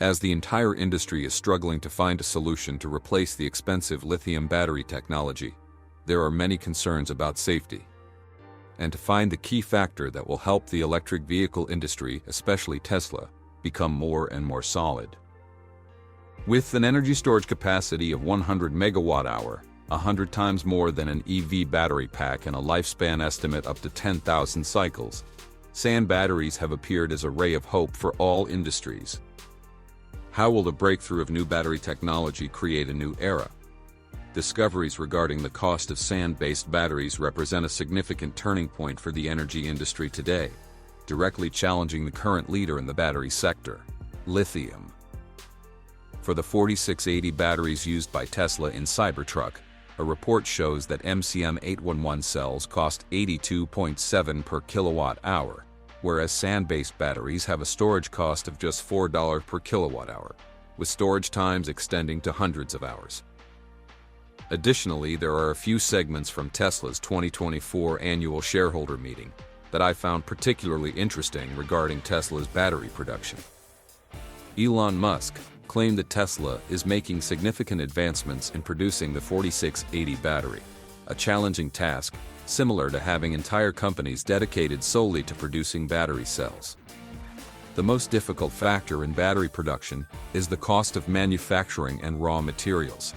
As the entire industry is struggling to find a solution to replace the expensive lithium battery technology, there are many concerns about safety. And to find the key factor that will help the electric vehicle industry, especially Tesla, become more and more solid. With an energy storage capacity of 100 megawatt-hour, 100 times more than an EV battery pack, and a lifespan estimate up to 10,000 cycles, sand batteries have appeared as a ray of hope for all industries. How will the breakthrough of new battery technology create a new era? Discoveries regarding the cost of sand-based batteries represent a significant turning point for the energy industry today, directly challenging the current leader in the battery sector, lithium. For the 4680 batteries used by Tesla in Cybertruck, a report shows that MCM 811 cells cost $82.7 per kilowatt-hour, whereas sand-based batteries have a storage cost of just $4 per kilowatt-hour, with storage times extending to hundreds of hours. Additionally, there are a few segments from Tesla's 2024 annual shareholder meeting that I found particularly interesting regarding Tesla's battery production. Elon Musk claimed that Tesla is making significant advancements in producing the 4680 battery, a challenging task similar to having entire companies dedicated solely to producing battery cells. The most difficult factor in battery production is the cost of manufacturing and raw materials.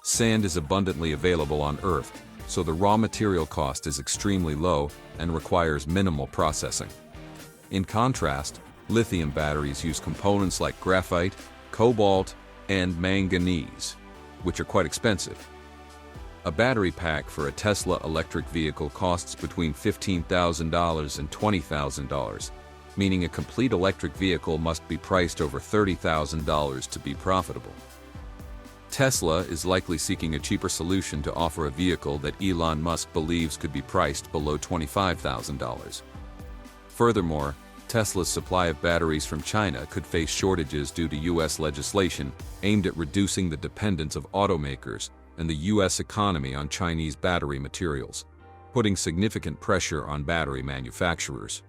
Sand is abundantly available on Earth, so the raw material cost is extremely low and requires minimal processing. In contrast, lithium batteries use components like graphite, cobalt, and manganese, which are quite expensive. A battery pack for a Tesla electric vehicle costs between $15,000 and $20,000, meaning a complete electric vehicle must be priced over $30,000 to be profitable. Tesla is likely seeking a cheaper solution to offer a vehicle that Elon Musk believes could be priced below $25,000. Furthermore, Tesla's supply of batteries from China could face shortages due to U.S. legislation aimed at reducing the dependence of automakers and the U.S. economy on Chinese battery materials, putting significant pressure on battery manufacturers.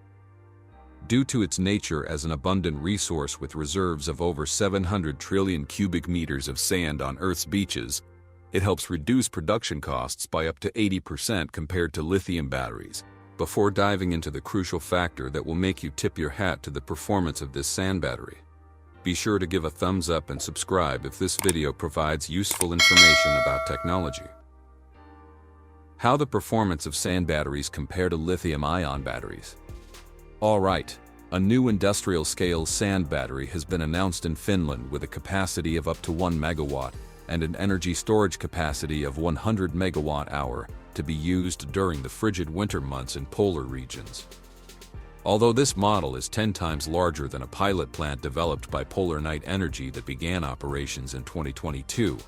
Due to its nature as an abundant resource with reserves of over 700 trillion cubic meters of sand on Earth's beaches, it helps reduce production costs by up to 80% compared to lithium batteries. Before diving into the crucial factor that will make you tip your hat to the performance of this sand battery, be sure to give a thumbs up and subscribe if this video provides useful information about technology. How the performance of sand batteries compare to lithium-ion batteries. Alright, a new industrial-scale sand battery has been announced in Finland with a capacity of up to 1 megawatt and an energy storage capacity of 100 megawatt-hour to be used during the frigid winter months in polar regions. Although this model is 10 times larger than a pilot plant developed by Polar Night Energy that began operations in 2022,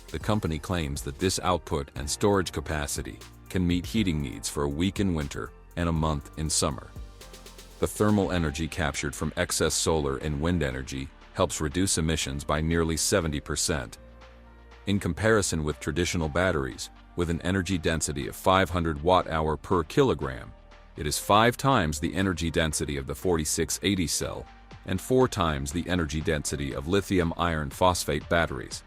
the company claims that this output and storage capacity can meet heating needs for a week in winter and a month in summer. The thermal energy captured from excess solar and wind energy helps reduce emissions by nearly 70%. In comparison with traditional batteries, with an energy density of 500 watt-hour per kilogram, it is 5 times the energy density of the 4680 cell and 4 times the energy density of lithium iron phosphate batteries.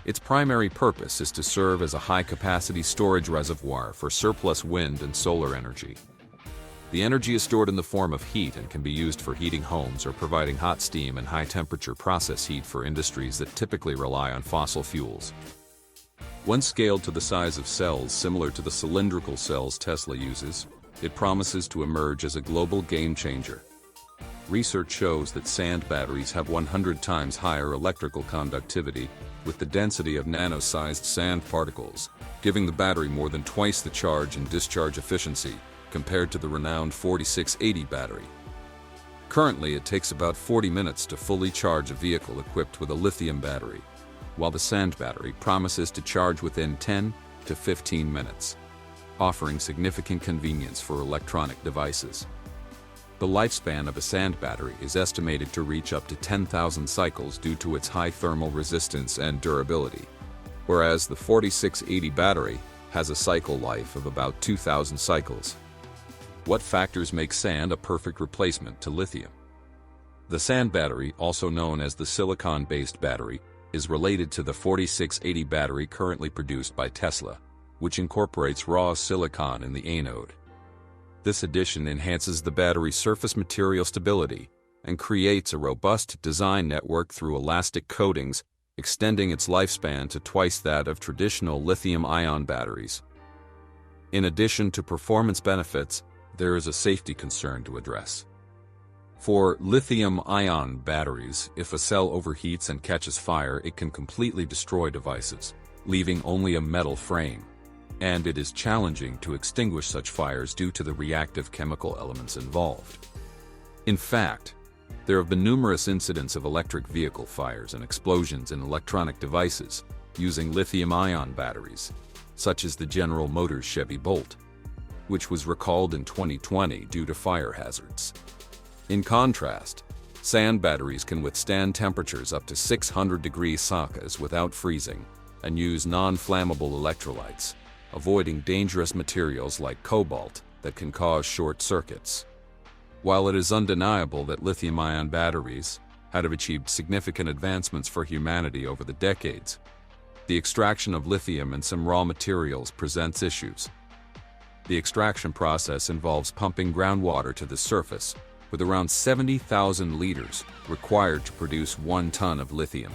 Its primary purpose is to serve as a high-capacity storage reservoir for surplus wind and solar energy. The energy is stored in the form of heat and can be used for heating homes or providing hot steam and high-temperature process heat for industries that typically rely on fossil fuels. When scaled to the size of cells similar to the cylindrical cells Tesla uses, it promises to emerge as a global game-changer. Research shows that sand batteries have 100 times higher electrical conductivity with the density of nano-sized sand particles, giving the battery more than twice the charge and discharge efficiency compared to the renowned 4680 battery. Currently, it takes about 40 minutes to fully charge a vehicle equipped with a lithium battery, while the sand battery promises to charge within 10 to 15 minutes, offering significant convenience for electronic devices. The lifespan of a sand battery is estimated to reach up to 10,000 cycles due to its high thermal resistance and durability, whereas the 4680 battery has a cycle life of about 2,000 cycles. What factors make sand a perfect replacement to lithium? The sand battery, also known as the silicon-based battery, is related to the 4680 battery currently produced by Tesla, which incorporates raw silicon in the anode. This addition enhances the battery's surface material stability and creates a robust design network through elastic coatings, extending its lifespan to twice that of traditional lithium-ion batteries. In addition to performance benefits, there is a safety concern to address. For lithium-ion batteries, if a cell overheats and catches fire, it can completely destroy devices, leaving only a metal frame. And it is challenging to extinguish such fires due to the reactive chemical elements involved. In fact, there have been numerous incidents of electric vehicle fires and explosions in electronic devices using lithium-ion batteries, such as the General Motors Chevy Bolt, which was recalled in 2020 due to fire hazards. In contrast, sand batteries can withstand temperatures up to 600 degrees Celsius without freezing and use non-flammable electrolytes, avoiding dangerous materials like cobalt that can cause short circuits. While it is undeniable that lithium-ion batteries have achieved significant advancements for humanity over the decades, the extraction of lithium and some raw materials presents issues. The extraction process involves pumping groundwater to the surface, with around 70,000 liters required to produce 1 ton of lithium.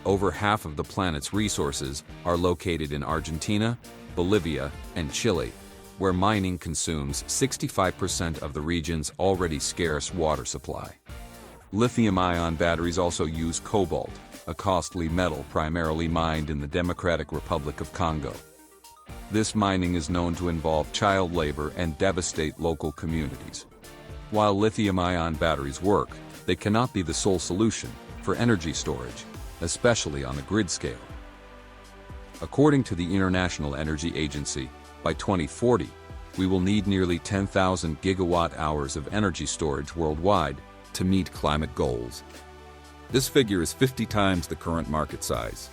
Over half of the planet's resources are located in Argentina, Bolivia, and Chile, where mining consumes 65% of the region's already scarce water supply. Lithium-ion batteries also use cobalt, a costly metal primarily mined in the Democratic Republic of Congo. This mining is known to involve child labor and devastate local communities. While lithium-ion batteries work, they cannot be the sole solution for energy storage, especially on a grid scale. According to the International Energy Agency, by 2040, we will need nearly 10,000 gigawatt-hours of energy storage worldwide to meet climate goals. This figure is 50 times the current market size.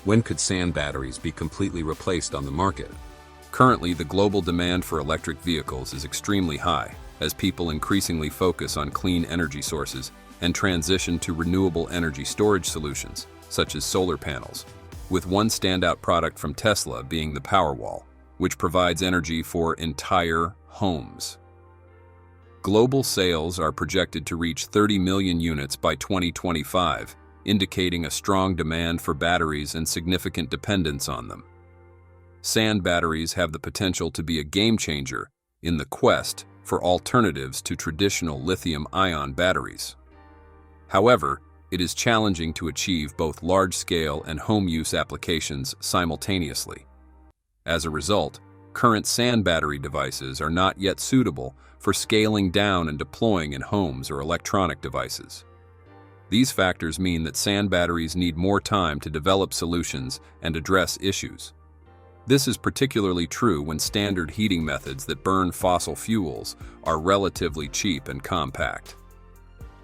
When could sand batteries be completely replaced on the market? Currently, the global demand for electric vehicles is extremely high, as people increasingly focus on clean energy sources and transition to renewable energy storage solutions, such as solar panels, with one standout product from Tesla being the Powerwall, which provides energy for entire homes. Global sales are projected to reach 30 million units by 2025, indicating a strong demand for batteries and significant dependence on them. Sand batteries have the potential to be a game changer in the quest for alternatives to traditional lithium-ion batteries. However, it is challenging to achieve both large-scale and home-use applications simultaneously. As a result, current sand battery devices are not yet suitable for scaling down and deploying in homes or electronic devices. These factors mean that sand batteries need more time to develop solutions and address issues. This is particularly true when standard heating methods that burn fossil fuels are relatively cheap and compact.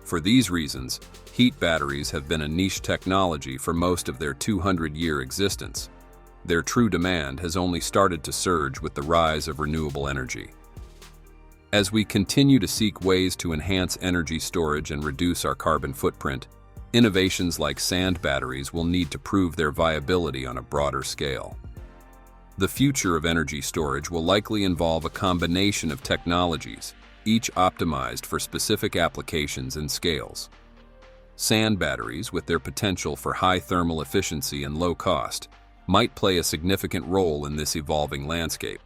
For these reasons, heat batteries have been a niche technology for most of their 200-year existence. Their true demand has only started to surge with the rise of renewable energy. As we continue to seek ways to enhance energy storage and reduce our carbon footprint, innovations like sand batteries will need to prove their viability on a broader scale. The future of energy storage will likely involve a combination of technologies, each optimized for specific applications and scales. Sand batteries, with their potential for high thermal efficiency and low cost, might play a significant role in this evolving landscape.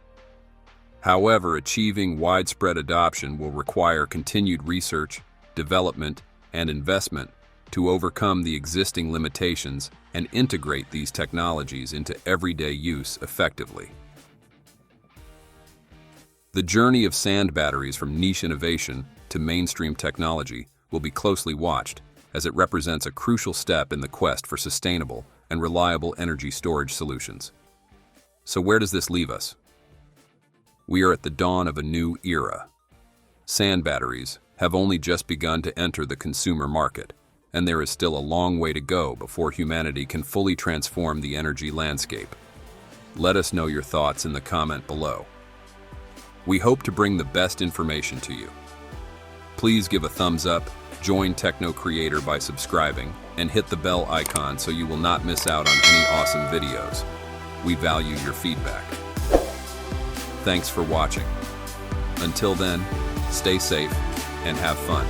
However, achieving widespread adoption will require continued research, development, and investment to overcome the existing limitations and integrate these technologies into everyday use effectively. The journey of sand batteries from niche innovation to mainstream technology will be closely watched, as it represents a crucial step in the quest for sustainable and reliable energy storage solutions. So where does this leave us? We are at the dawn of a new era. Sand batteries have only just begun to enter the consumer market, and there is still a long way to go before humanity can fully transform the energy landscape. Let us know your thoughts in the comment below. We hope to bring the best information to you. Please give a thumbs up, Join Techno Creator by subscribing and hit the bell icon so you will not miss out on any awesome videos. We value your feedback. Thanks for watching. Until then, stay safe and have fun.